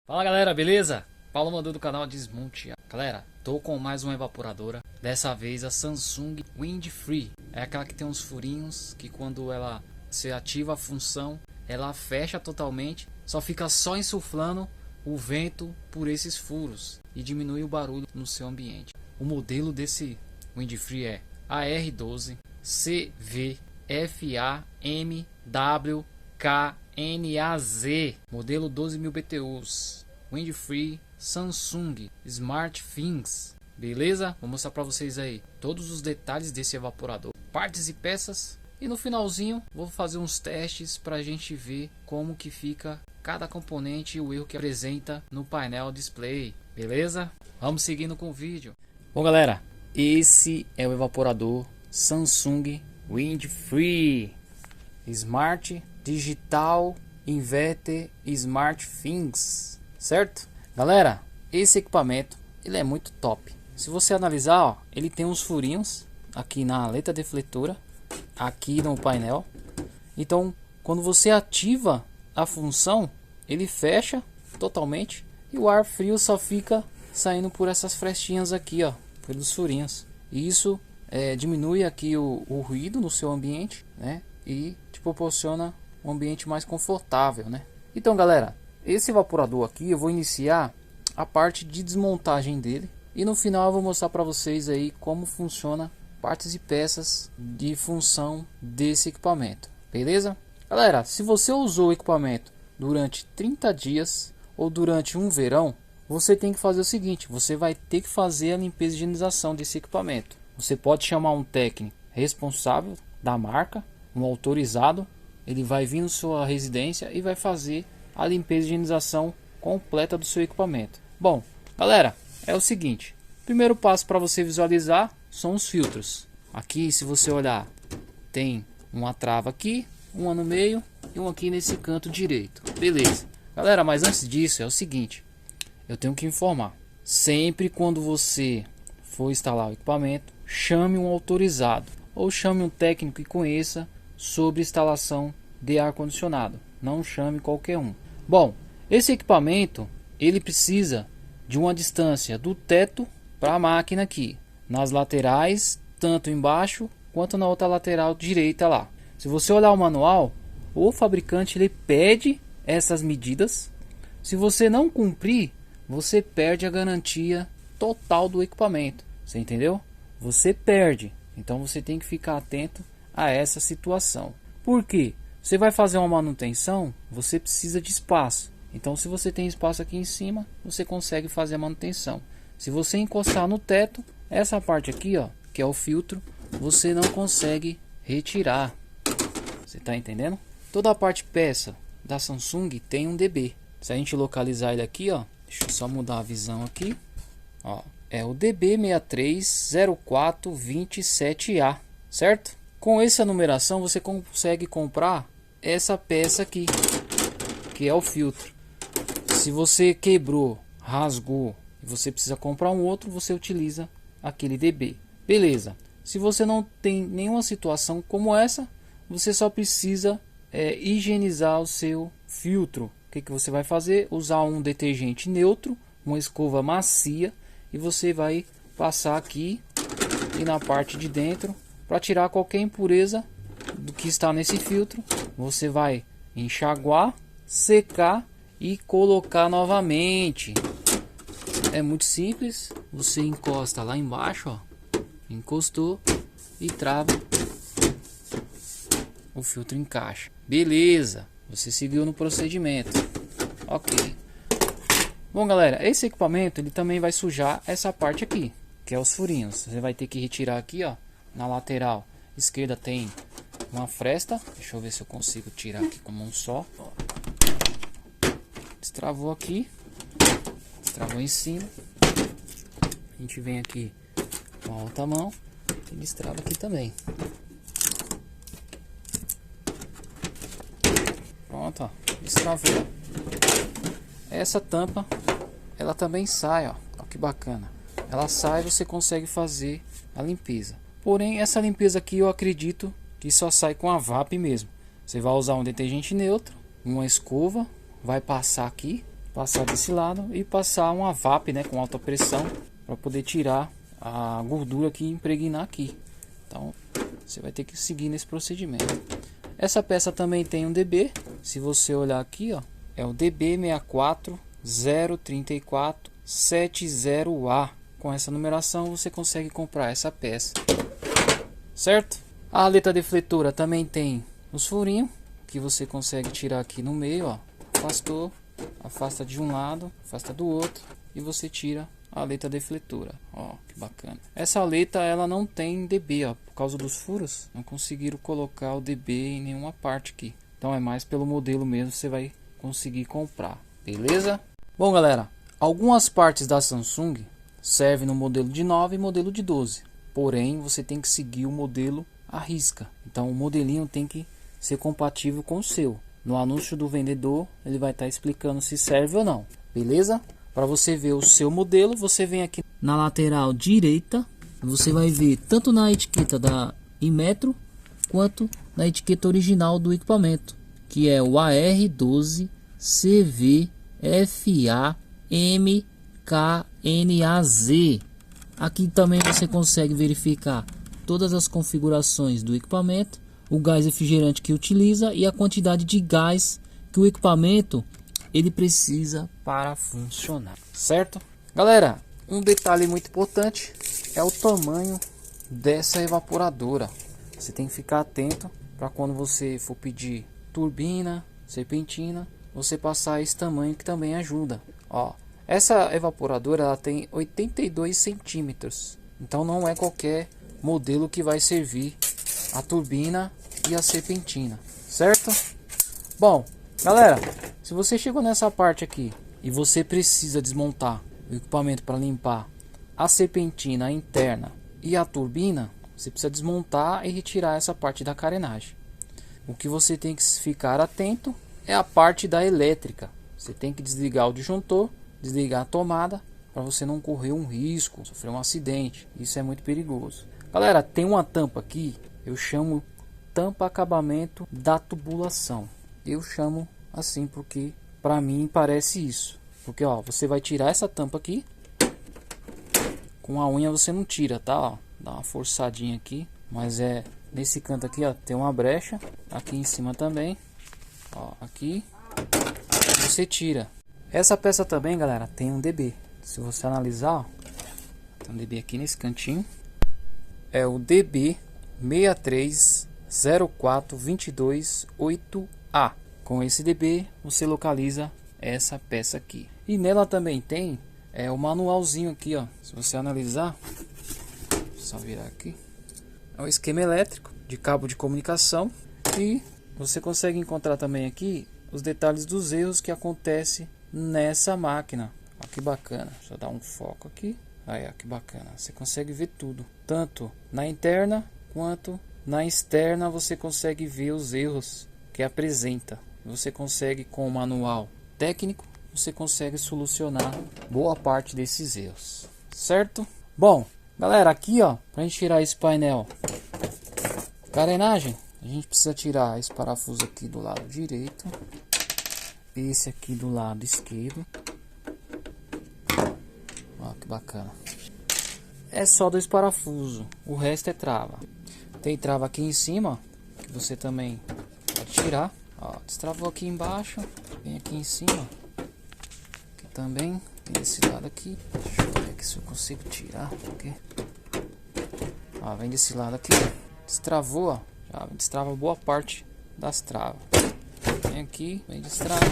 Fala galera, beleza? Paulo mandou do canal Desmonte. Galera, tô com mais uma evaporadora. Dessa vez a Samsung Windfree. É aquela que tem uns furinhos que quando você ativa a função, ela fecha totalmente. Só fica só insuflando o vento por esses furos e diminui o barulho no seu ambiente. O modelo desse Windfree é AR12 CVFAMWKNAZ, modelo 12.000 BTUs, Windfree Samsung Smart Things. Beleza? Vou mostrar para vocês aí todos os detalhes desse evaporador, partes e peças, e no finalzinho vou fazer uns testes para a gente ver como que fica cada componente e o erro que apresenta no painel display. Beleza? Vamos seguindo com o vídeo. Bom galera, esse é o evaporador Samsung Windfree Smart Digital Inverter Smart Things, certo? Galera, esse equipamento ele é muito top. Se você analisar, ó, ele tem uns furinhos aqui na aleta defletora, aqui no painel. Então, quando você ativa a função, ele fecha totalmente e o ar frio só fica saindo por essas frestinhas aqui, ó, pelos furinhos. E isso diminui aqui o ruído no seu ambiente, né? E te proporciona um ambiente mais confortável, né? Então, galera, esse evaporador aqui eu vou iniciar a parte de desmontagem dele e no final eu vou mostrar para vocês aí como funciona partes e peças de função desse equipamento. Beleza? Galera, se você usou o equipamento durante 30 dias ou durante um verão, você tem que fazer o seguinte: você vai ter que fazer a limpeza e higienização desse equipamento. Você pode chamar um técnico responsável da marca, um autorizado. Ele vai vir na sua residência e vai fazer a limpeza e higienização completa do seu equipamento. Bom, galera, é o seguinte: primeiro passo para você visualizar são os filtros. Aqui, se você olhar, tem uma trava aqui, uma no meio e uma aqui nesse canto direito. Beleza, galera, mas antes disso é o seguinte: eu tenho que informar. Sempre quando você for instalar o equipamento, chame um autorizado ou chame um técnico que conheça sobre instalação de ar-condicionado. Não chame qualquer um. Bom, esse equipamento ele precisa de uma distância do teto para a máquina aqui, nas laterais, tanto embaixo quanto na outra lateral direita lá. Se você olhar o manual, o fabricante ele pede essas medidas. Se você não cumprir, você perde a garantia total do equipamento. Você entendeu? Você perde. Então você tem que ficar atento a essa situação. Por quê? Você vai fazer uma manutenção, você precisa de espaço. Então se você tem espaço aqui em cima, você consegue fazer a manutenção. Se você encostar no teto, essa parte aqui, ó, que é o filtro, você não consegue retirar. Você está entendendo? Toda a parte peça da Samsung tem um dB. Se a gente localizar ele aqui, ó, deixa eu só mudar a visão aqui, ó, é o DB630427A, certo? Com essa numeração você consegue comprar essa peça aqui, que é o filtro. Se você quebrou, rasgou e você precisa comprar um outro, você utiliza aquele dB. Beleza. Se você não tem nenhuma situação como essa, você só precisa higienizar o seu filtro. O que você vai fazer? Usar um detergente neutro, uma escova macia, e você vai passar aqui e na parte de dentro para tirar qualquer impureza do que está nesse filtro. Você vai enxaguar, secar e colocar novamente. É muito simples. Você encosta lá embaixo, ó, encostou e trava, o filtro encaixa. Beleza, você seguiu no procedimento. Ok. Bom galera, esse equipamento ele também vai sujar essa parte aqui, que é os furinhos. Você vai ter que retirar aqui, ó, na lateral esquerda tem uma fresta. Deixa eu ver se eu consigo tirar aqui com mão só. Destravou aqui, destravou em cima. A gente vem aqui com a outra mão e destrava aqui também. Pronto, ó, destravou. Essa tampa ela também sai, ó, ó que bacana. Ela sai e você consegue fazer a limpeza. Porém, essa limpeza aqui eu acredito que só sai com a VAP mesmo. Você vai usar um detergente neutro, uma escova, vai passar aqui passar desse lado e passar uma VAP, né, com alta pressão, para poder tirar a gordura que impregnar aqui. Então você vai ter que seguir nesse procedimento. Essa peça também tem um DB. Se você olhar aqui, ó, é o DB6403470A. Com essa numeração você consegue comprar essa peça, certo? A aleta defletora também tem os furinhos que você consegue tirar aqui no meio, ó. Afastou, afasta de um lado, afasta do outro e você tira a aleta defletora. Ó, que bacana. Essa aleta ela não tem DB, ó, por causa dos furos, não conseguiram colocar o DB em nenhuma parte aqui. Então é mais pelo modelo mesmo, você vai conseguir comprar, beleza? Bom, galera, algumas partes da Samsung servem no modelo de 9 e modelo de 12. Porém, você tem que seguir o modelo à risca. Então o modelinho tem que ser compatível com o seu. No anúncio do vendedor, ele vai estar explicando se serve ou não, beleza? Para você ver o seu modelo, você vem aqui na lateral direita, você vai ver tanto na etiqueta da Inmetro quanto na etiqueta original do equipamento, que é o AR12CVFAMKNAZ. Aqui também você consegue verificar todas as configurações do equipamento, o gás refrigerante que utiliza e a quantidade de gás que o equipamento ele precisa para funcionar, certo? Galera, um detalhe muito importante é o tamanho dessa evaporadora. Você tem que ficar atento para quando você for pedir turbina, serpentina, você passar esse tamanho, que também ajuda. Ó, essa evaporadora ela tem 82 centímetros, então não é qualquer modelo que vai servir a turbina e a serpentina, certo? Bom, galera, se você chegou nessa parte aqui e você precisa desmontar o equipamento para limpar a serpentina interna e a turbina, você precisa desmontar e retirar essa parte da carenagem. O que você tem que ficar atento é a parte da elétrica. Você tem que desligar o disjuntor, desligar a tomada, para você não correr um risco, sofrer um acidente. Isso é muito perigoso. Galera, tem uma tampa aqui, eu chamo tampa acabamento da tubulação. Eu chamo assim porque para mim parece isso. Porque ó, você vai tirar essa tampa aqui. Com a unha você não tira, tá? Ó, dá uma forçadinha aqui. Mas é nesse canto aqui, ó, tem uma brecha. Aqui em cima também. Ó, aqui. Você tira. Essa peça também, galera, tem um DB. Se você analisar, ó, tem um DB aqui nesse cantinho. É o DB 6304228A. Com esse DB você localiza essa peça aqui. E nela também tem o manualzinho aqui, ó. Se você analisar, só virar aqui. É um esquema elétrico de cabo de comunicação. E você consegue encontrar também aqui os detalhes dos erros que acontecem nessa máquina. Ó, que bacana. Deixa eu dar um foco aqui. Aí, ó, que bacana. Você consegue ver tudo. Tanto na interna quanto na externa você consegue ver os erros que apresenta. Você consegue, com o manual técnico, você consegue solucionar boa parte desses erros, certo? Bom, galera, aqui ó, pra gente tirar esse painel carenagem, a gente precisa tirar esse parafuso aqui do lado direito, esse aqui do lado esquerdo. Ó, que bacana. É só 2 parafusos, o resto é trava. Tem trava aqui em cima, que você também pode tirar. Ó, destravou aqui embaixo, vem aqui em cima, aqui também, vem desse lado aqui. Deixa eu ver aqui se eu consigo tirar, porque ó, vem desse lado aqui, destravou, ó, já destrava boa parte das travas. Vem aqui, vem destrava.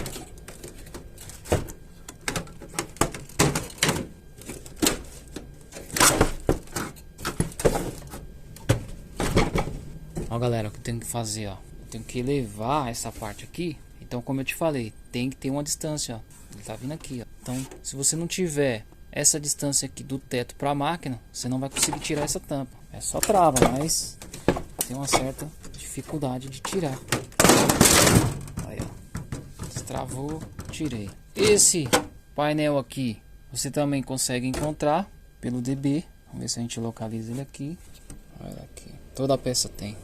Ó, galera, o que eu tenho que fazer, ó, eu tenho que levar essa parte aqui. Então, como eu te falei, tem que ter uma distância, ó. Ele tá vindo aqui, ó. Então, se você não tiver essa distância aqui do teto para a máquina, você não vai conseguir tirar essa tampa. É só trava, mas tem uma certa dificuldade de tirar. Aí, ó, destravou, tirei. Esse painel aqui, você também consegue encontrar pelo DB. Vamos ver se a gente localiza ele aqui. Olha aqui, toda a peça tem.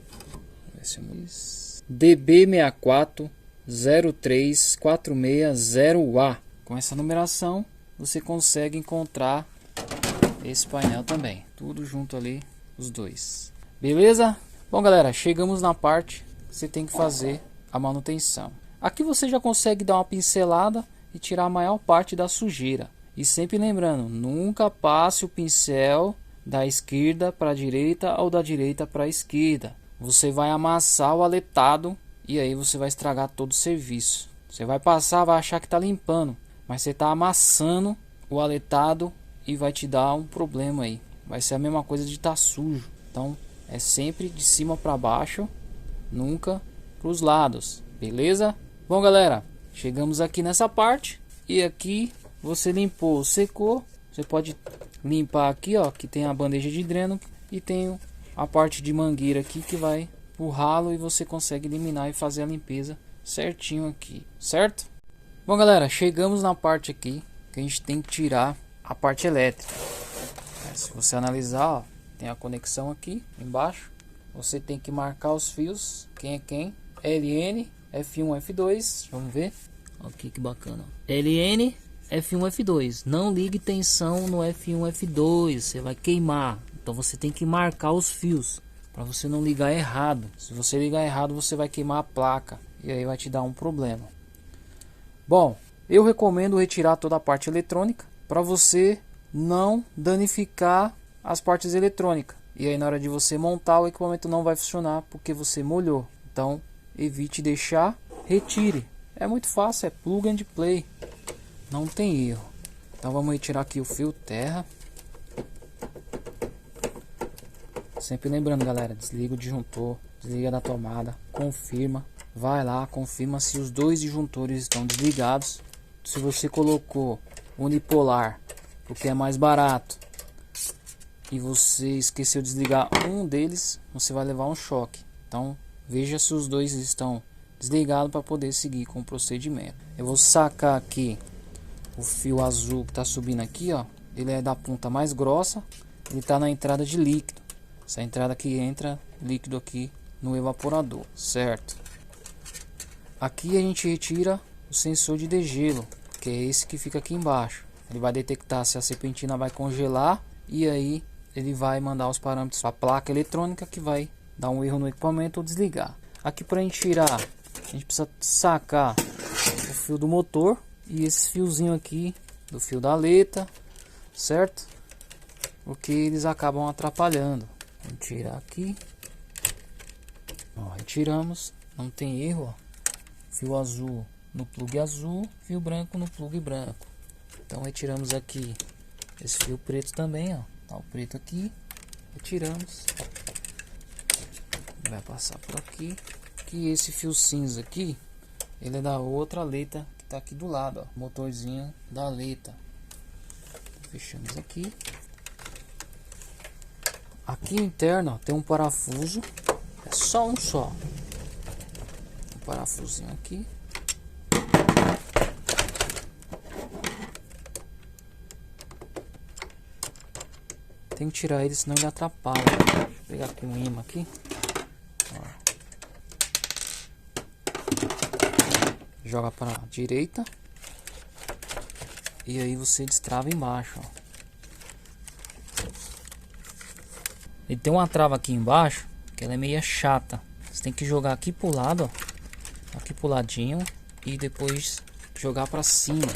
DB6403460A. Com Com essa numeração você consegue encontrar esse painel também, tudo junto ali, os dois. Beleza? Bom galera, chegamos na parte que você tem que fazer a manutenção. Aqui você já consegue dar uma pincelada e tirar a maior parte da sujeira. E sempre lembrando, nunca passe o pincel da esquerda para a direita ou da direita para a esquerda. Você vai amassar o aletado e aí você vai estragar todo o serviço. Você vai passar, vai achar que está limpando, mas você está amassando o aletado e vai te dar um problema aí. Vai ser a mesma coisa de estar sujo. Então é sempre de cima para baixo, nunca para os lados, beleza? Bom galera, chegamos aqui nessa parte e aqui você limpou, secou. Você pode limpar aqui, ó, que tem a bandeja de dreno e tem a parte de mangueira aqui que vai pro ralo e você consegue eliminar e fazer a limpeza certinho aqui, certo? Bom galera, chegamos na parte aqui que a gente tem que tirar a parte elétrica. Se você analisar, ó, tem a conexão aqui embaixo. Você tem que marcar os fios, quem é quem. LN, F1, F2, vamos ver. Aqui que bacana. LN, F1, F2. Não ligue tensão no F1, F2, você vai queimar. Então você tem que marcar os fios para você não ligar errado. Se você ligar errado, você vai queimar a placa e aí vai te dar um problema. Bom, eu recomendo retirar toda a parte eletrônica para você não danificar as partes eletrônicas. E aí na hora de você montar, o equipamento não vai funcionar porque você molhou. Então evite deixar, retire. É muito fácil, é plug and play, não tem erro. Então vamos retirar aqui o fio terra. Sempre lembrando galera, desliga o disjuntor, desliga da tomada, confirma. Vai lá, confirma se os dois disjuntores estão desligados. Se você colocou unipolar porque é mais barato e você esqueceu de desligar um deles, você vai levar um choque. Então veja se os dois estão desligados para poder seguir com o procedimento. Eu vou sacar aqui o fio azul que está subindo aqui, ó. Ele é da ponta mais grossa, ele está na entrada de líquido. Essa entrada que entra líquido aqui no evaporador, certo? Aqui a gente retira o sensor de degelo, que é esse que fica aqui embaixo. Ele vai detectar se a serpentina vai congelar e aí ele vai mandar os parâmetros para a placa eletrônica que vai dar um erro no equipamento ou desligar. Aqui para a gente tirar, a gente precisa sacar o fio do motor e esse fiozinho aqui do fio da aleta, certo? Porque eles acabam atrapalhando. Vamos tirar aqui. Ó, retiramos, não tem erro, ó. Fio azul no plug azul, fio branco no plug branco. Então retiramos aqui esse fio preto também, ó. Tá o preto aqui, retiramos. Vai passar por aqui. Que esse fio cinza aqui, ele é da outra aleta que tá aqui do lado, ó. Motorzinho da aleta. Fechamos aqui. Aqui interno, ó, tem um parafuso. É só um só. Um parafusinho aqui. Tem que tirar ele, senão ele atrapalha. Deixa eu pegar com um imã aqui. Ó. Joga para a direita. E aí você destrava embaixo, ó. Ele tem uma trava aqui embaixo, que ela é meio chata. Você tem que jogar aqui pro lado, ó. Aqui pro ladinho. E depois jogar para cima.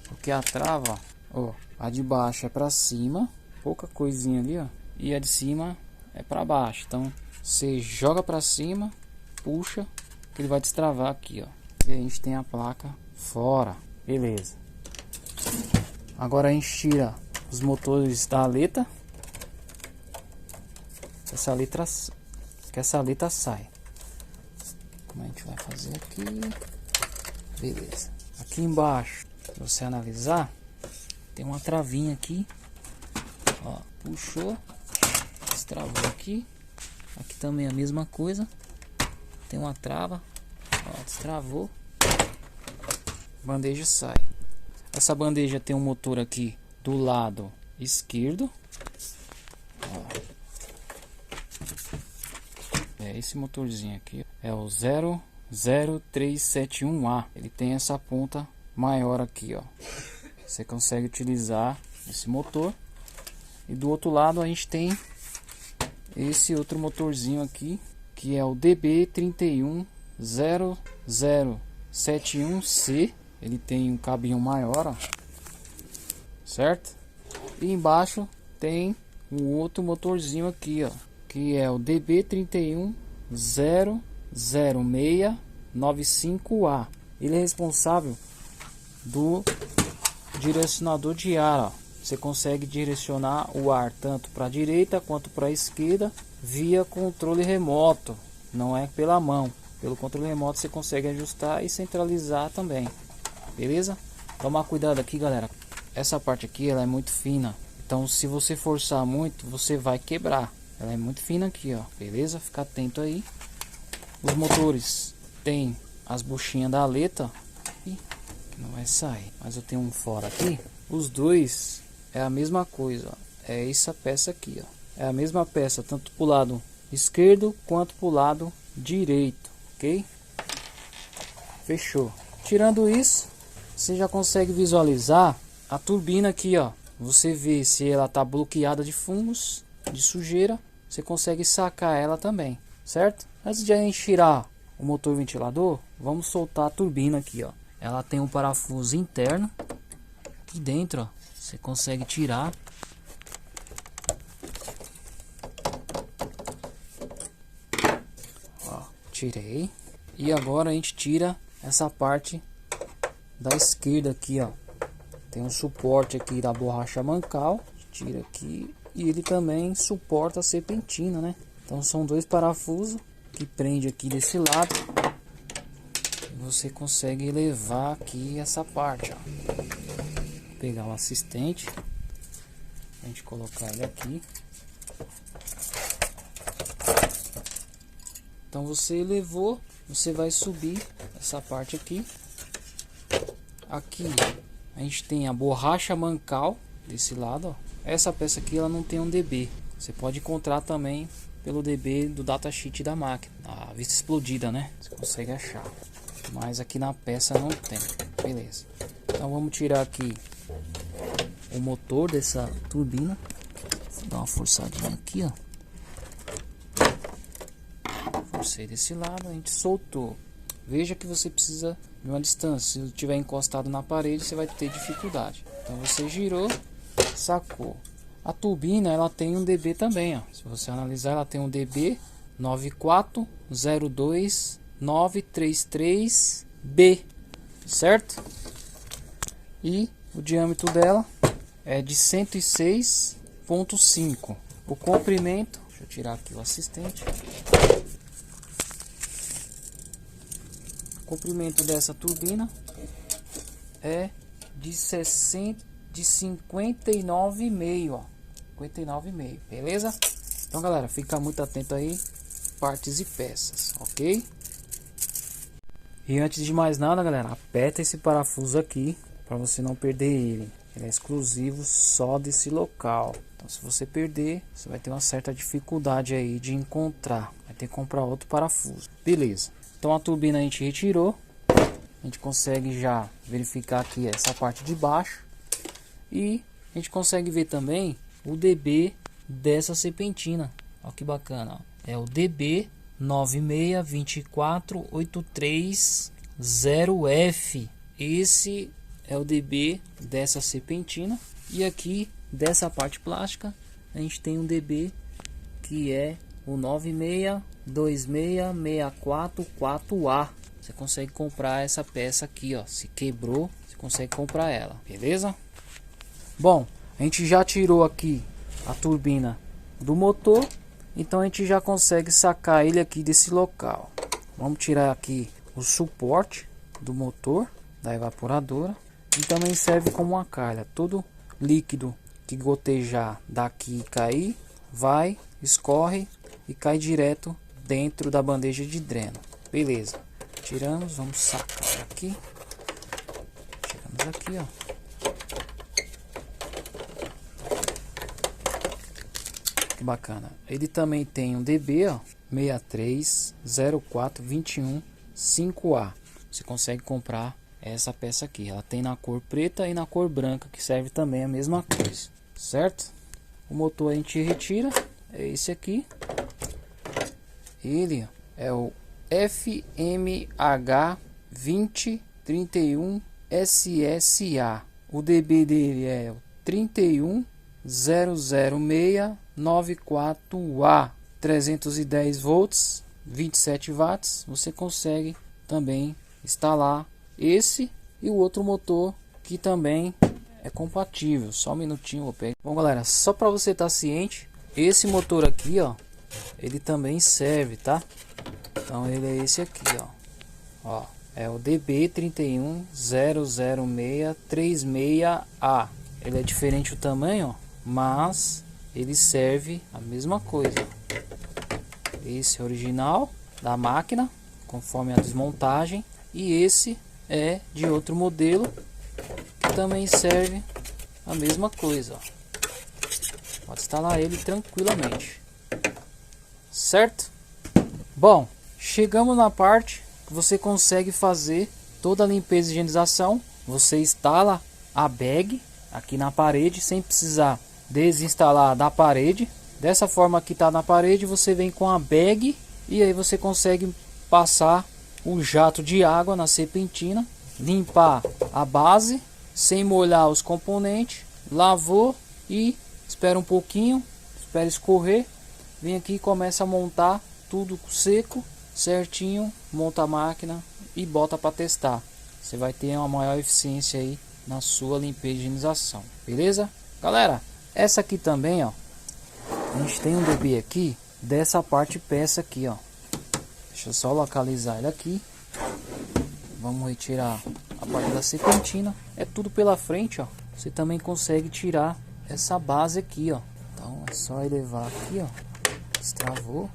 Porque a trava, ó, a de baixo é para cima, pouca coisinha ali, ó, e a de cima é para baixo. Então você joga para cima, puxa, que ele vai destravar aqui, ó. E a gente tem a placa fora, beleza. Agora a gente tira os motores da aleta. Essa aleta sai. Como a gente vai fazer aqui? Beleza. Aqui embaixo, se você analisar, tem uma travinha aqui, ó, puxou, destravou aqui. Aqui também a mesma coisa, tem uma trava, ó, destravou, bandeja sai. Essa bandeja tem um motor aqui do lado esquerdo, ó. É esse motorzinho aqui, é o 00371A. Ele tem essa ponta maior aqui, ó. Você consegue utilizar esse motor. E do outro lado a gente tem esse outro motorzinho aqui, que é o DB310071C. Ele tem um cabinho maior, ó, certo? E embaixo tem um outro motorzinho aqui, ó, que é o DB3100695A. Ele é responsável do direcionador de ar, ó. Você consegue direcionar o ar tanto para a direita quanto para a esquerda via controle remoto, não é pela mão. Pelo controle remoto você consegue ajustar e centralizar também, beleza? Tomar cuidado aqui, galera. Essa parte aqui ela é muito fina, então se você forçar muito você vai quebrar. Ela é muito fina aqui, ó, beleza? Fica atento aí. Os motores tem as buchinhas da aleta, que não vai sair, mas eu tenho um fora aqui. Os dois é a mesma coisa, ó. É essa peça aqui, ó. É a mesma peça tanto pro lado esquerdo quanto pro lado direito, ok? Fechou. Tirando isso, você já consegue visualizar a turbina aqui, ó. Você vê se ela tá bloqueada de fungos, de sujeira. Você consegue sacar ela também, certo? Antes de a gente tirar o motor ventilador, vamos soltar a turbina aqui, ó. Ela tem um parafuso interno aqui dentro, ó. Você consegue tirar. Ó, tirei. E agora a gente tira essa parte da esquerda aqui, ó. Tem um suporte aqui da borracha mancal. Tira aqui. E ele também suporta a serpentina, né? Então são dois parafusos que prende aqui desse lado. E você consegue levar aqui essa parte, ó. Vou pegar o assistente. A gente colocar ele aqui. Então você levou, você vai subir essa parte aqui. Aqui a gente tem a borracha mancal desse lado, ó. Essa peça aqui ela não tem um dB. Você pode encontrar também pelo dB do datasheet da máquina. A vista explodida, né? Você consegue achar. Mas aqui na peça não tem. Beleza. Então vamos tirar aqui o motor dessa turbina. Vou dar uma forçadinha aqui, ó. Forcei desse lado, a gente soltou. Veja que você precisa de uma distância. Se tiver encostado na parede, você vai ter dificuldade. Então você girou, sacou. A turbina ela tem um dB também, ó. Se você analisar, ela tem um dB 9402933B, certo? E o diâmetro dela é de 106,5. O comprimento, deixa eu tirar aqui o assistente. O comprimento dessa turbina é de 59,5, ó. 59,5, beleza? Então, galera, fica muito atento aí, partes e peças, ok? E antes de mais nada, galera, aperta esse parafuso aqui para você não perder ele. Ele é exclusivo só desse local. Então, se você perder, você vai ter uma certa dificuldade aí de encontrar. Vai ter que comprar outro parafuso. Beleza. Então a turbina a gente retirou. A gente consegue já verificar aqui essa parte de baixo. E a gente consegue ver também o dB dessa serpentina. Olha que bacana, ó. É o dB 9624830F. Esse é o dB dessa serpentina. E aqui dessa parte plástica a gente tem um dB que é o 9626644A. Você consegue comprar essa peça aqui, ó. Se quebrou, você consegue comprar ela, beleza? Bom, a gente já tirou aqui a turbina do motor, então a gente já consegue sacar ele aqui desse local. Vamos tirar aqui o suporte do motor da evaporadora, e também serve como uma calha. Todo líquido que gotejar daqui e cair, vai, escorre e cai direto dentro da bandeja de dreno. Beleza, tiramos, vamos sacar aqui. Tiramos aqui, ó. Que bacana. Ele também tem um dB, ó, 6304215A. Você consegue comprar é essa peça aqui. Ela tem na cor preta e na cor branca, que serve também a mesma coisa, certo? O motor a gente retira, é esse aqui. Ele é o FMH 2031 SSA. O DB dele é o 3100694A, 310 volts, 27 watts. Você consegue também instalar esse e o outro motor que também é compatível. Só um minutinho, vou pegar. Bom, galera, só para você estar ciente, esse motor aqui, ó, ele também serve, tá? Então ele é esse aqui, ó, é o DB3100636A. Ele é diferente o tamanho, ó, mas ele serve a mesma coisa. Esse é o original da máquina, conforme a desmontagem, e esse é de outro modelo que também serve a mesma coisa, ó. Pode instalar ele tranquilamente, certo? Bom, chegamos na parte que você consegue fazer toda a limpeza e higienização. Você instala a bag aqui na parede sem precisar desinstalar da parede. Dessa forma que está na parede, você vem com a bag e aí você consegue passar o jato de água na serpentina, limpar a base sem molhar os componentes, lavou e espera um pouquinho, espera escorrer, vem aqui e começa a montar tudo seco, certinho, monta a máquina e bota para testar. Você vai ter uma maior eficiência aí na sua limpeza e higienização, beleza? Galera, essa aqui também, ó, a gente tem um DB aqui dessa parte peça aqui, ó. Deixa eu só localizar ele aqui. Vamos retirar a parte da serpentina. É tudo pela frente, ó. Você também consegue tirar essa base aqui, ó. Então é só elevar aqui, ó. Destravou.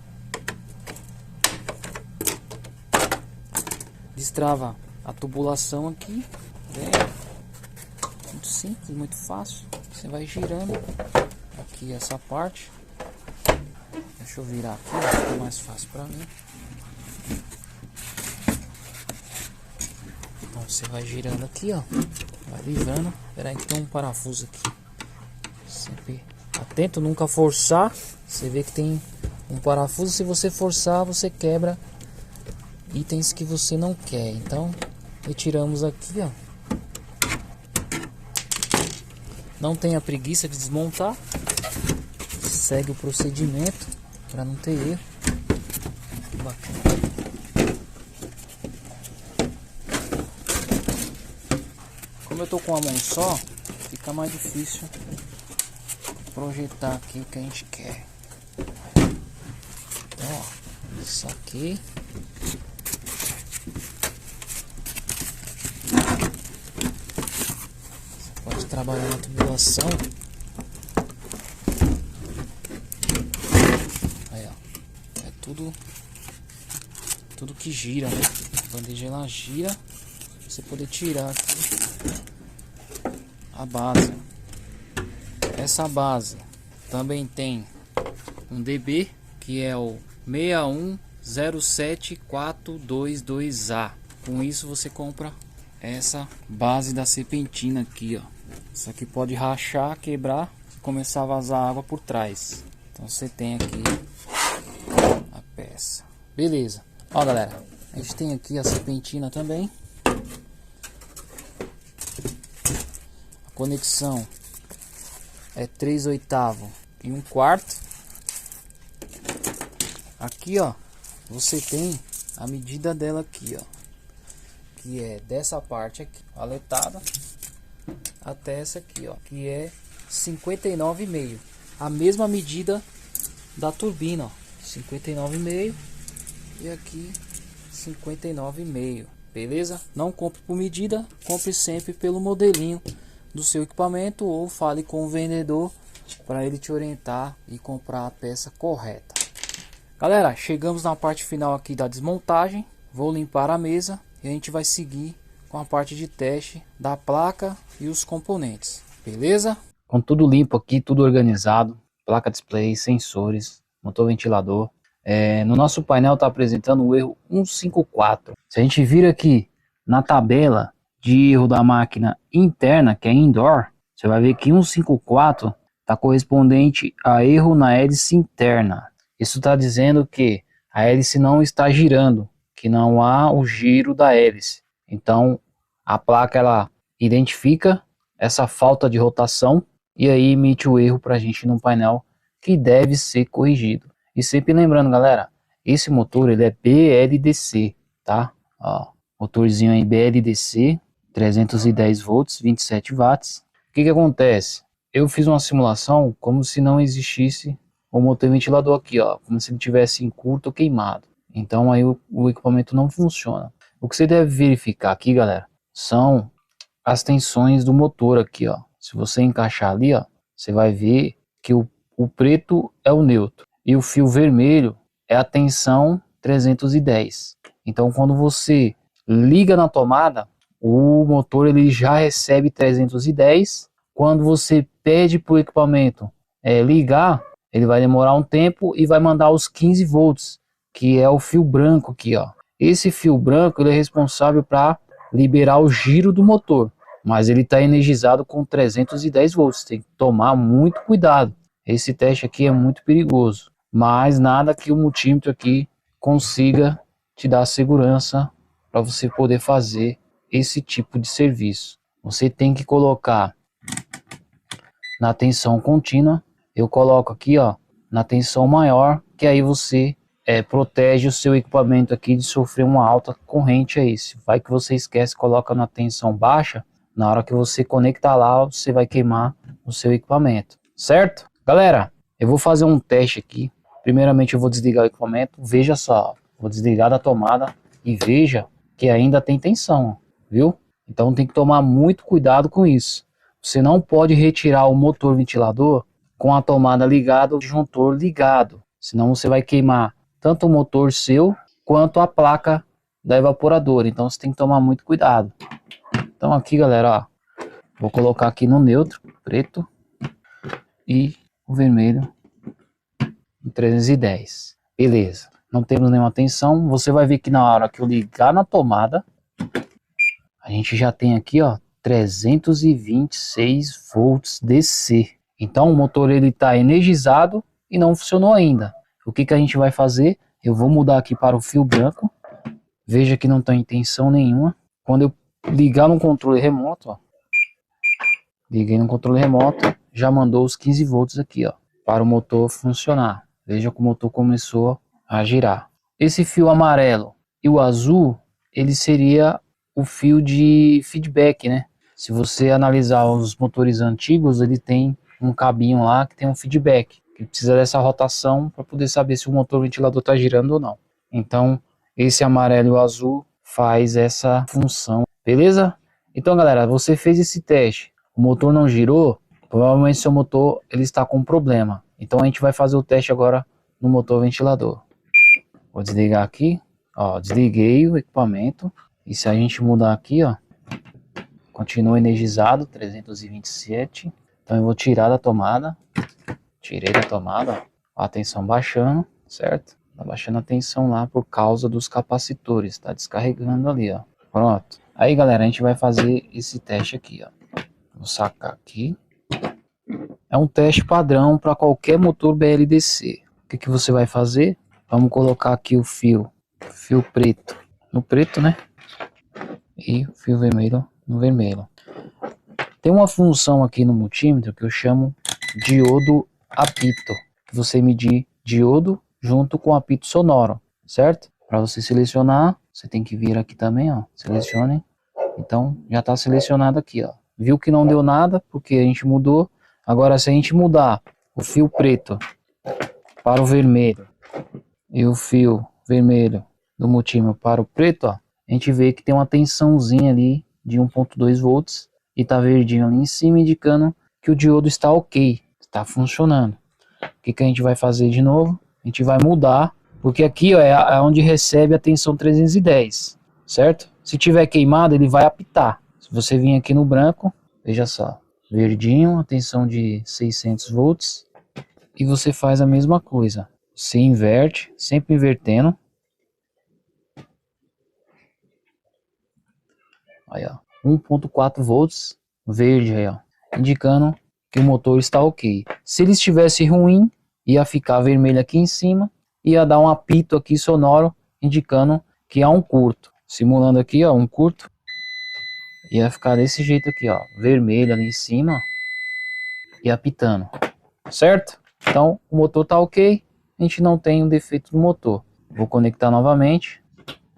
Destrava a tubulação aqui. Muito simples, muito fácil. Você vai girando aqui essa parte. Deixa eu virar aqui, ó, fica mais fácil para mim. Então você vai girando aqui, ó, vai livrando. Espera aí que tem um parafuso aqui. Sempre atento, nunca forçar. Você vê que tem um parafuso. Se você forçar, você quebra itens que você não quer. Então retiramos aqui, ó. Não tenha preguiça de desmontar. Segue o procedimento para não ter erro. Bacana. Como eu tô com a mão só, fica mais difícil projetar aqui o que a gente quer. Então, ó, isso aqui. Você pode trabalhar na tubulação. Tudo que gira, né? A bandeja ela gira, você poder tirar aqui a base. Essa base também tem um DB que é o 6107422A. Com isso você compra essa base da serpentina aqui, ó. Isso aqui pode rachar, quebrar, começar a vazar água por trás. Então você tem aqui a peça. Beleza. Ó, galera, a gente tem aqui a serpentina também. A conexão é 3/8 e 1/4. Aqui, ó, você tem a medida dela aqui, ó, que é dessa parte aqui, aletada, até essa aqui, ó, que é 59,5. A mesma medida da turbina, ó, 59,5. E aqui 59,5, beleza? Não compre por medida, compre sempre pelo modelinho do seu equipamento ou fale com o vendedor para ele te orientar e comprar a peça correta. Galera, chegamos na parte final aqui da desmontagem. Vou limpar a mesa e a gente vai seguir com a parte de teste da placa e os componentes, beleza? Com tudo limpo aqui, tudo organizado, placa display, sensores, motor ventilador. No nosso painel está apresentando o erro 154. Se a gente vir aqui na tabela de erro da máquina interna, que é indoor, você vai ver que 154 está correspondente a erro na hélice interna. Isso está dizendo que a hélice não está girando, que não há o giro da hélice. Então a placa ela identifica essa falta de rotação e aí emite o erro para a gente no painel, que deve ser corrigido. E sempre lembrando, galera, esse motor ele é BLDC, tá? Ó, motorzinho aí BLDC, 310 volts, 27 watts. O que acontece? Eu fiz uma simulação como se não existisse o motor ventilador aqui, ó, como se ele tivesse em curto ou queimado. Então aí o equipamento não funciona. O que você deve verificar aqui, galera, são as tensões do motor aqui, ó. Se você encaixar ali, ó, você vai ver que o preto é o neutro e o fio vermelho é a tensão 310. Então quando você liga na tomada, o motor ele já recebe 310. Quando você pede para o equipamento ligar, ele vai demorar um tempo e vai mandar os 15 volts, que é o fio branco aqui, ó. Esse fio branco ele é responsável para liberar o giro do motor, mas ele está energizado com 310 volts. Tem que tomar muito cuidado. Esse teste aqui é muito perigoso, mas nada que o multímetro aqui consiga te dar segurança para você poder fazer esse tipo de serviço. Você tem que colocar na tensão contínua. Eu coloco aqui, ó, na tensão maior, que aí você protege o seu equipamento aqui de sofrer uma alta corrente aí. Se vai que você esquece, coloca na tensão baixa, na hora que você conectar lá, você vai queimar o seu equipamento, certo? Galera, eu vou fazer um teste aqui. Primeiramente eu vou desligar o equipamento, veja só, vou desligar da tomada e veja que ainda tem tensão, viu? Então tem que tomar muito cuidado com isso. Você não pode retirar o motor ventilador com a tomada ligada ou o disjuntor ligado, senão você vai queimar tanto o motor seu quanto a placa da evaporadora. Então você tem que tomar muito cuidado. Então aqui, galera, ó, vou colocar aqui no neutro, preto, e o vermelho em 310. Beleza, não temos nenhuma tensão. Você vai ver que na hora que eu ligar na tomada, a gente já tem aqui, ó, 326 volts DC. Então o motor ele está energizado e não funcionou ainda. O que a gente vai fazer? Eu vou mudar aqui para o fio branco. Veja que não tem tensão nenhuma. Quando eu ligar no controle remoto, ó, liguei no controle remoto, já mandou os 15 volts aqui, ó, para o motor funcionar. Veja que o motor começou a girar. Esse fio amarelo e o azul, ele seria o fio de feedback, né? Se você analisar os motores antigos, ele tem um cabinho lá que tem um feedback, que precisa dessa rotação para poder saber se o motor ventilador está girando ou não. Então, esse amarelo e o azul faz essa função, beleza? Então, galera, você fez esse teste, o motor não girou, provavelmente seu motor ele está com problema. Então, a gente vai fazer o teste agora no motor ventilador. Vou desligar aqui, ó, desliguei o equipamento. E se a gente mudar aqui, ó, continua energizado, 327. Então eu vou tirar da tomada. Tirei da tomada, ó, a tensão baixando, certo? Tá baixando a tensão lá por causa dos capacitores, tá descarregando ali, ó. Pronto. Aí, galera, a gente vai fazer esse teste aqui, ó. Vou sacar aqui. É um teste padrão para qualquer motor BLDC. O que você vai fazer? Vamos colocar aqui o fio preto no preto, né? E o fio vermelho no vermelho. Tem uma função aqui no multímetro que eu chamo diodo apito, que você medir diodo junto com apito sonoro, certo? Para você selecionar, você tem que vir aqui também, ó, selecione. Então já está selecionado aqui, ó. Viu que não deu nada porque a gente mudou. Agora se a gente mudar o fio preto para o vermelho e o fio vermelho do multímetro para o preto, ó, a gente vê que tem uma tensãozinha ali de 1.2 volts e tá verdinho ali em cima, indicando que o diodo está ok, está funcionando. O que a gente vai fazer de novo? A gente vai mudar, porque aqui, ó, é onde recebe a tensão 310, certo? Se tiver queimado, ele vai apitar. Se você vir aqui no branco, veja só, verdinho, a tensão de 600 volts, e você faz a mesma coisa. Você inverte, sempre invertendo. Aí, ó, 1.4 volts, verde aí, ó, indicando que o motor está ok. Se ele estivesse ruim, ia ficar vermelho aqui em cima, ia dar um apito aqui sonoro, indicando que há um curto. Simulando aqui, ó, um curto, ia ficar desse jeito aqui, ó, vermelho ali em cima, e apitando, certo? Então, o motor tá ok, a gente não tem um defeito no motor. Vou conectar novamente,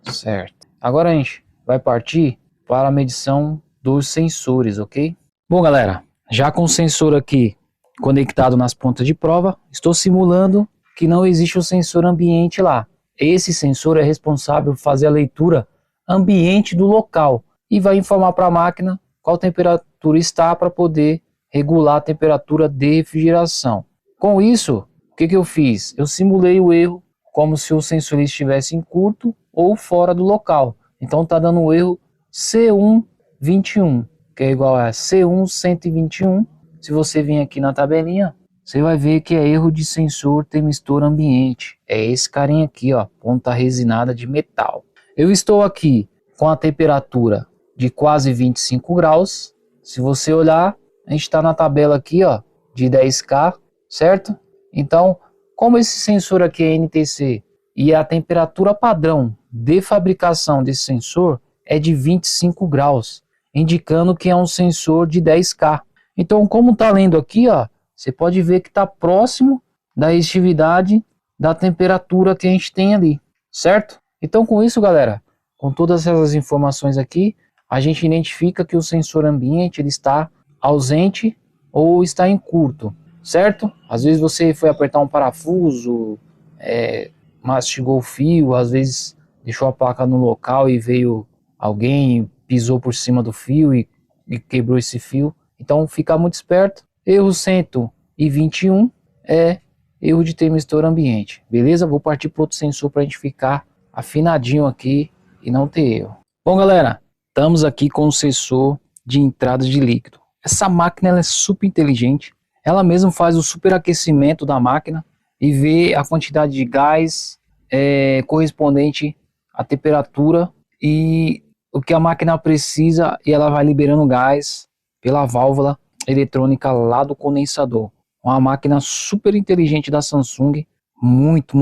certo? Agora a gente vai partir para a medição dos sensores, ok? Bom, galera, já com o sensor aqui conectado nas pontas de prova, estou simulando que não existe o sensor ambiente lá. Esse sensor é responsável por fazer a leitura ambiente do local e vai informar para a máquina qual temperatura está para poder regular a temperatura de refrigeração. Com isso, o que eu fiz? Eu simulei o erro como se o sensor estivesse em curto ou fora do local. Então está dando o erro C121, que é igual a C121. Se você vir aqui na tabelinha, você vai ver que é erro de sensor temistor ambiente. É esse carinha aqui, ó, ponta resinada de metal. Eu estou aqui com a temperatura de quase 25 graus. Se você olhar, a gente está na tabela aqui, ó, de 10K, certo? Então, como esse sensor aqui é NTC e a temperatura padrão de fabricação desse sensor é de 25 graus, indicando que é um sensor de 10K. Então, como está lendo aqui, ó, você pode ver que está próximo da resistividade da temperatura que a gente tem ali, certo? Então, com isso, galera, com todas essas informações aqui, a gente identifica que o sensor ambiente ele está ausente ou está em curto, certo? Às vezes você foi apertar um parafuso, mastigou o fio, às vezes deixou a placa no local e veio alguém, pisou por cima do fio e quebrou esse fio. Então fica muito esperto. Erro 121 é erro de temistor ambiente, beleza? Vou partir para outro sensor para a gente ficar afinadinho aqui e não ter erro. Bom, galera, estamos aqui com o sensor de entrada de líquido. Essa máquina ela é super inteligente. Ela mesma faz o superaquecimento da máquina e vê a quantidade de gás correspondente à temperatura e o que a máquina precisa, e ela vai liberando gás pela válvula eletrônica lá do condensador. Uma máquina super inteligente da Samsung, muito.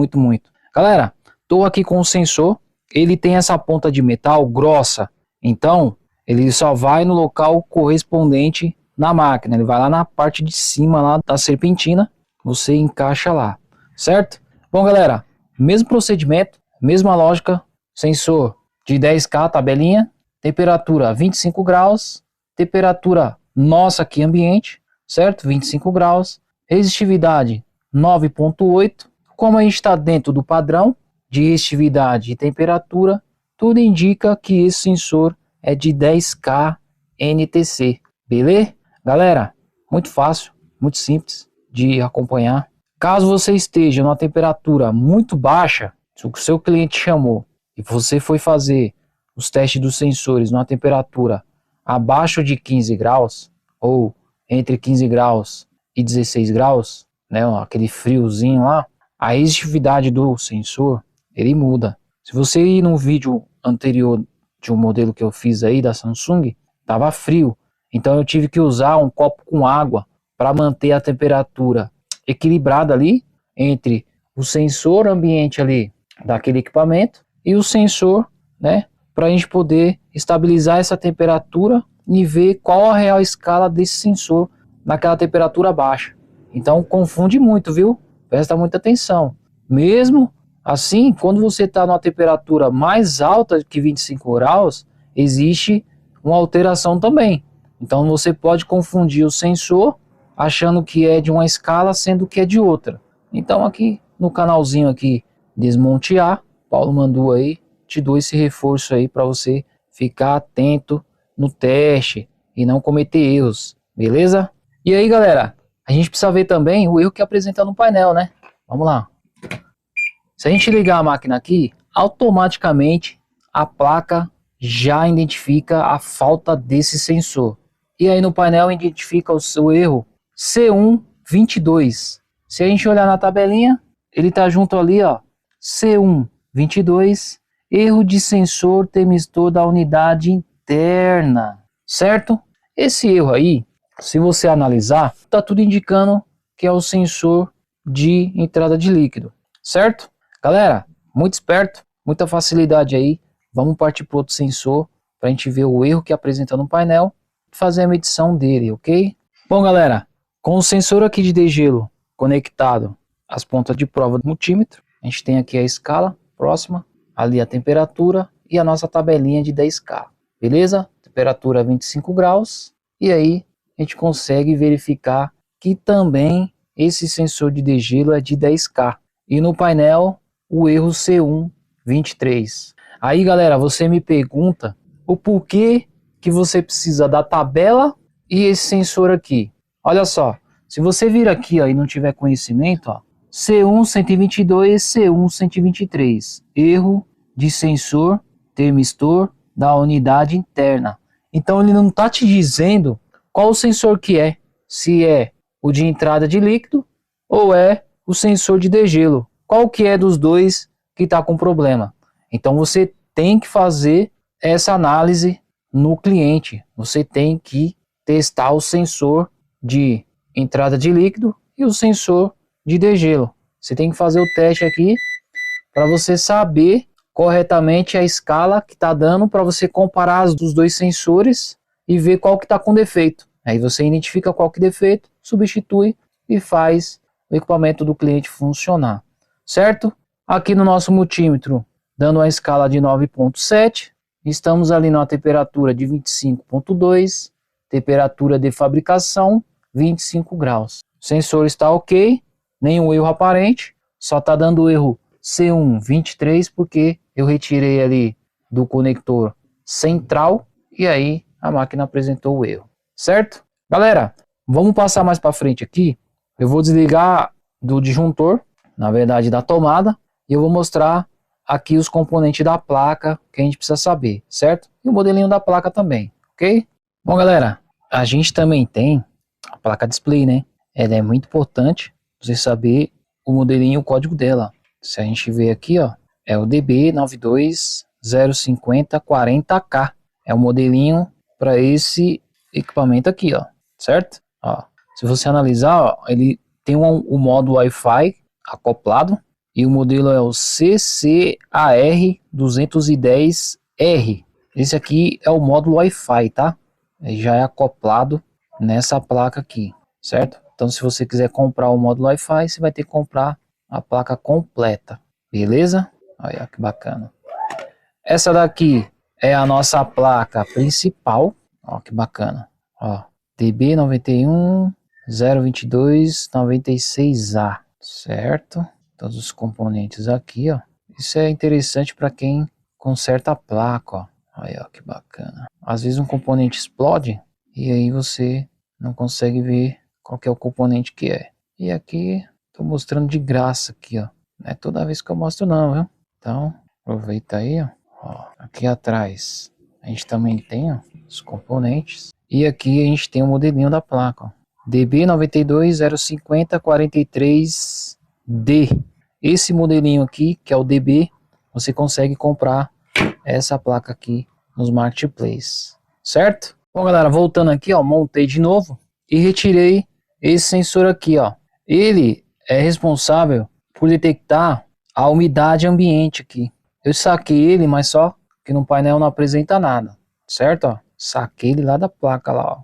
Galera, estou aqui com o sensor, ele tem essa ponta de metal grossa, então ele só vai no local correspondente na máquina, ele vai lá na parte de cima lá da serpentina, você encaixa lá, certo? Bom, galera, mesmo procedimento, mesma lógica, sensor de 10K, tabelinha, temperatura 25 graus, temperatura nossa aqui ambiente, certo? 25 graus, resistividade 9.8, como a gente está dentro do padrão de resistividade e temperatura, tudo indica que esse sensor é de 10K NTC, beleza? Galera, muito fácil, muito simples de acompanhar. Caso você esteja numa temperatura muito baixa, se o seu cliente chamou e você foi fazer os testes dos sensores numa temperatura abaixo de 15 graus, ou entre 15 graus e 16 graus, né, aquele friozinho lá, a resistividade do sensor, ele muda. Se você ir no vídeo anterior de um modelo que eu fiz aí da Samsung, estava frio, então eu tive que usar um copo com água para manter a temperatura equilibrada ali entre o sensor ambiente ali daquele equipamento e o sensor, né, para a gente poder estabilizar essa temperatura e ver qual a real escala desse sensor naquela temperatura baixa. Então confunde muito, viu? Presta muita atenção. Mesmo assim, quando você está numa temperatura mais alta que 25 graus, existe uma alteração também. Então você pode confundir o sensor achando que é de uma escala, sendo que é de outra. Então aqui no canalzinho aqui Desmontear, Paulo mandou aí, te dou esse reforço aí para você ficar atento no teste e não cometer erros, beleza? E aí, galera, a gente precisa ver também o erro que apresenta no painel, né? Vamos lá. Se a gente ligar a máquina aqui, automaticamente a placa já identifica a falta desse sensor. E aí no painel identifica o seu erro C122. Se a gente olhar na tabelinha, ele está junto ali, ó, C122, erro de sensor temistor da unidade interna. certo? Esse erro aí, se você analisar, tá tudo indicando que é o sensor de entrada de líquido, certo? Galera, muito esperto, muita facilidade aí. Vamos partir para outro sensor para a gente ver o erro que apresenta no painel e fazer a medição dele, ok? Bom, galera, com o sensor aqui de degelo conectado às pontas de prova do multímetro, a gente tem aqui a escala próxima, ali a temperatura e a nossa tabelinha de 10K, beleza? Temperatura 25 graus, e aí a gente consegue verificar que também esse sensor de degelo é de 10K. E no painel, o erro C123. Aí, galera, você me pergunta o porquê que você precisa da tabela e esse sensor aqui. Olha só, se você vir aqui ó, e não tiver conhecimento, ó, C1 122, C1 123, erro de sensor termistor da unidade interna. Então ele não está te dizendo qual o sensor que é, se é o de entrada de líquido ou é o sensor de degelo. Qual que é dos dois que está com problema? Então você tem que fazer essa análise no cliente. Você tem que testar o sensor de entrada de líquido e o sensor de degelo. Você tem que fazer o teste aqui para você saber corretamente a escala que está dando, para você comparar os dois sensores e ver qual que está com defeito. Aí você identifica qual que é defeito, substitui e faz o equipamento do cliente funcionar, certo? Aqui no nosso multímetro, dando uma escala de 9.7, estamos ali numa temperatura de 25.2, temperatura de fabricação 25 graus. O sensor está ok, nenhum erro aparente, só está dando erro C123 porque eu retirei ali do conector central e aí a máquina apresentou o erro, certo? Galera, vamos passar mais para frente aqui. Eu vou desligar do disjuntor, na verdade da tomada, e eu vou mostrar aqui os componentes da placa que a gente precisa saber, certo? E o modelinho da placa também, ok? Bom, galera, a gente também tem a placa display, né? Ela é muito importante você saber o modelinho e o código dela. Se a gente ver aqui, ó, é o DB9205040K. É o modelinho para esse equipamento aqui, ó, certo? Ó, se você analisar, ó, ele tem o modo Wi-Fi acoplado e o modelo é o CCAR210R. Esse aqui é o módulo Wi-Fi, tá? Ele já é acoplado nessa placa aqui, certo? Então, se você quiser comprar o módulo Wi-Fi, você vai ter que comprar a placa completa, beleza? Olha que bacana. Essa daqui é a nossa placa principal, ó que bacana, ó, DB910226A, certo? Todos os componentes aqui, ó. Isso é interessante para quem conserta a placa, ó. Olha que bacana. Às vezes um componente explode e aí você não consegue ver qual que é o componente que é. E aqui tô mostrando de graça aqui, ó. Não é toda vez que eu mostro não, viu? Então, aproveita aí, ó. Ó, aqui atrás a gente também tem, ó, os componentes. E aqui a gente tem o modelinho da placa, ó. DB9205043D. Esse modelinho aqui, que é o DB, você consegue comprar essa placa aqui nos marketplace, certo? Bom, galera, voltando aqui, ó, montei de novo e retirei esse sensor aqui, ó. Ele é responsável por detectar a umidade ambiente aqui. Eu saquei ele, mas só que no painel não apresenta nada, certo? Ó, saquei ele lá da placa lá, ó.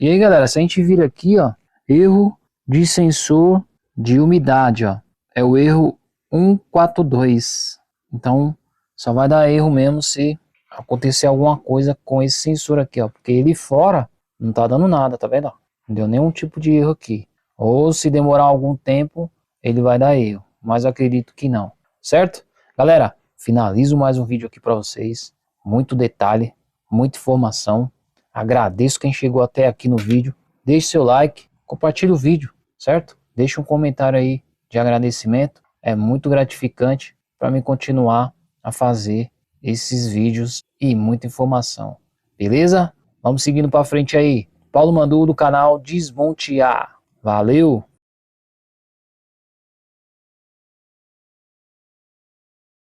E aí, galera, se a gente vir aqui, ó, erro de sensor de umidade, ó, é o erro 142. Então, só vai dar erro mesmo se acontecer alguma coisa com esse sensor aqui, ó, porque ele fora não tá dando nada, tá vendo? Não deu nenhum tipo de erro aqui. Ou se demorar algum tempo, ele vai dar erro, mas eu acredito que não, certo? Galera, finalizo mais um vídeo aqui para vocês, muito detalhe, muita informação. Agradeço quem chegou até aqui no vídeo. Deixe seu like, compartilhe o vídeo, certo? Deixe um comentário aí de agradecimento. É muito gratificante para mim continuar a fazer esses vídeos e muita informação. Beleza? Vamos seguindo para frente aí. Paulo Mandu do canal Desmonte A. Valeu!